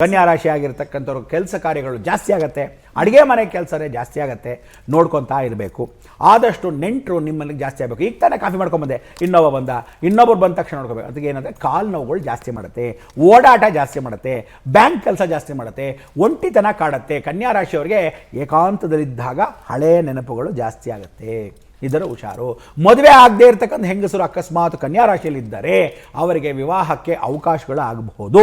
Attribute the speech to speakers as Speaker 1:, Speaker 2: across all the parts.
Speaker 1: ಕನ್ಯಾ ರಾಶಿ ಆಗಿರ್ತಕ್ಕಂಥವ್ರು ಕೆಲಸ ಕಾರ್ಯಗಳು ಜಾಸ್ತಿ ಆಗುತ್ತೆ, ಅಡುಗೆ ಮನೆ ಕೆಲಸನೇ ಜಾಸ್ತಿ ಆಗುತ್ತೆ, ನೋಡ್ಕೊತಾ ಇರಬೇಕು. ಆದಷ್ಟು ನೆಂಟರು ನಿಮ್ಮಲ್ಲಿ ಜಾಸ್ತಿ ಆಗಬೇಕು. ಈಗ ತಾನೇ ಕಾಫಿ ಮಾಡ್ಕೊಂಬಂದೆ, ಇನ್ನೊಬ್ಬರು ಬಂದ ತಕ್ಷಣ ನೋಡ್ಕೋಬೇಕು. ಅದಕ್ಕೆ ಏನಂದರೆ ಕಾಲು ನೋವುಗಳು ಜಾಸ್ತಿ ಮಾಡುತ್ತೆ, ಓಡಾಟ ಜಾಸ್ತಿ ಮಾಡುತ್ತೆ, ಬ್ಯಾಂಕ್ ಕೆಲಸ ಜಾಸ್ತಿ ಮಾಡುತ್ತೆ, ಒಂಟಿತನ ಕಾಡುತ್ತೆ. ಕನ್ಯಾ ರಾಶಿಯವರಿಗೆ ಏಕಾಂತದಲ್ಲಿದ್ದಾಗ ಹಳೆಯ ನೆನಪುಗಳು ಜಾಸ್ತಿ ಆಗುತ್ತೆ. ಇದರ ಹುಷಾರು. ಮದುವೆ ಆಗದೇ ಇರತಕ್ಕಂಥ ಹೆಂಗಸರು ಅಕಸ್ಮಾತ್ ಕನ್ಯಾ ರಾಶಿಯಲ್ಲಿದ್ದರೆ ಅವರಿಗೆ ವಿವಾಹಕ್ಕೆ ಅವಕಾಶಗಳು ಆಗಬಹುದು.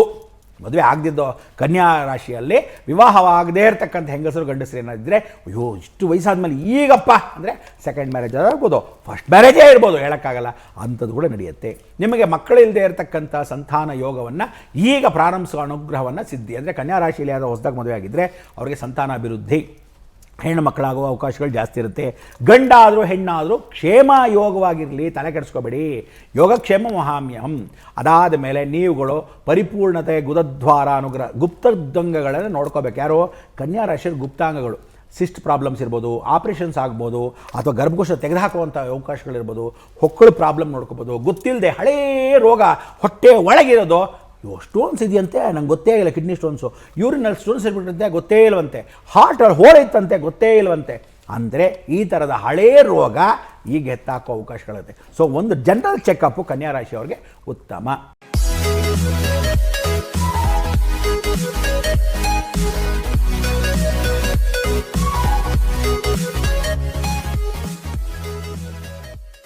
Speaker 1: ಮದುವೆ ಆಗದಿದ್ದು ಕನ್ಯಾ ರಾಶಿಯಲ್ಲಿ ವಿವಾಹವಾಗದೇ ಇರತಕ್ಕಂಥ ಹೆಂಗಸರು ಗಂಡಸರು ಏನಾದಿದ್ರೆ, ಅಯ್ಯೋ ಇಷ್ಟು ವಯಸ್ಸಾದ್ಮೇಲೆ ಈಗಪ್ಪ ಅಂದರೆ ಸೆಕೆಂಡ್ ಮ್ಯಾರೇಜ್ ಆಗ್ಬೋದು, ಫಸ್ಟ್ ಮ್ಯಾರೇಜೇ ಇರ್ಬೋದು, ಹೇಳೋಕ್ಕಾಗಲ್ಲ, ಅಂಥದ್ದು ಕೂಡ ನಡೆಯುತ್ತೆ. ನಿಮಗೆ ಮಕ್ಕಳಿಲ್ಲದೆ ಇರತಕ್ಕಂಥ ಸಂತಾನ ಯೋಗವನ್ನು ಈಗ ಪ್ರಾರಂಭಿಸುವ ಅನುಗ್ರಹವನ್ನು ಸಿದ್ಧಿ ಅಂದರೆ ಕನ್ಯಾ ರಾಶಿಯಲ್ಲಿ ಯಾರೋ ಹೊಸದಾಗಿ ಮದುವೆ ಆಗಿದ್ದರೆ ಅವರಿಗೆ ಸಂತಾನಾಭಿವೃದ್ಧಿ, ಹೆಣ್ಣು ಮಕ್ಕಳಾಗುವ ಅವಕಾಶಗಳು ಜಾಸ್ತಿ ಇರುತ್ತೆ. ಗಂಡಾದರೂ ಹೆಣ್ಣಾದರೂ ಕ್ಷೇಮ ಯೋಗವಾಗಿರಲಿ, ತಲೆ ಕೆಡಿಸ್ಕೋಬೇಡಿ. ಯೋಗಕ್ಷೇಮ ಮಹಾಮ್ಯಹಂ. ಅದಾದ ಮೇಲೆ ನೀವುಗಳು ಪರಿಪೂರ್ಣತೆ ಗುದದ್ವಾರ ಅನುಗ್ರಹ ಗುಪ್ತದಂಗಗಳನ್ನು ನೋಡ್ಕೋಬೇಕು. ಯಾರು ಕನ್ಯಾ ರಾಶಿಯಲ್ಲಿ ಗುಪ್ತಾಂಗಗಳು, ಸಿಸ್ಟ್ ಪ್ರಾಬ್ಲಮ್ಸ್ ಇರ್ಬೋದು, ಆಪ್ರೇಷನ್ಸ್ ಆಗ್ಬೋದು, ಅಥವಾ ಗರ್ಭಕೋಶ ತೆಗೆದುಹಾಕುವಂಥ ಅವಕಾಶಗಳಿರ್ಬೋದು, ಹೊಕ್ಕಳು ಪ್ರಾಬ್ಲಮ್ ನೋಡ್ಕೋಬೋದು. ಗೊತ್ತಿಲ್ಲದೆ ಹಳೇ ರೋಗ ಹೊಟ್ಟೆ ಒಳಗಿರೋದು, ಸ್ಟೋನ್ಸ್ ಇದೆಯಂತೆ ನಂಗೆ ಗೊತ್ತೇ ಇಲ್ಲ, ಕಿಡ್ನಿ ಸ್ಟೋನ್ಸು, ಯೂರಿನಲ್ಲಿ ಸ್ಟೋನ್ಸ್ ಇರ್ಬಿಟ್ಟಿರುತ್ತೆ ಗೊತ್ತೇ ಇಲ್ವಂತೆ, ಹಾರ್ಟ್ ಹೋಳೈತಂತೆ ಗೊತ್ತೇ ಇಲ್ವಂತೆ, ಅಂದರೆ ಈ ಥರದ ಹಳೇ ರೋಗ ಈಗ ಎತ್ತಾಕೋ ಅವಕಾಶಗಳಿರುತ್ತೆ. ಸೊ ಒಂದು ಜನರಲ್ ಚೆಕಪ್ಪು ಕನ್ಯಾ ರಾಶಿಯವ್ರಿಗೆ ಉತ್ತಮ.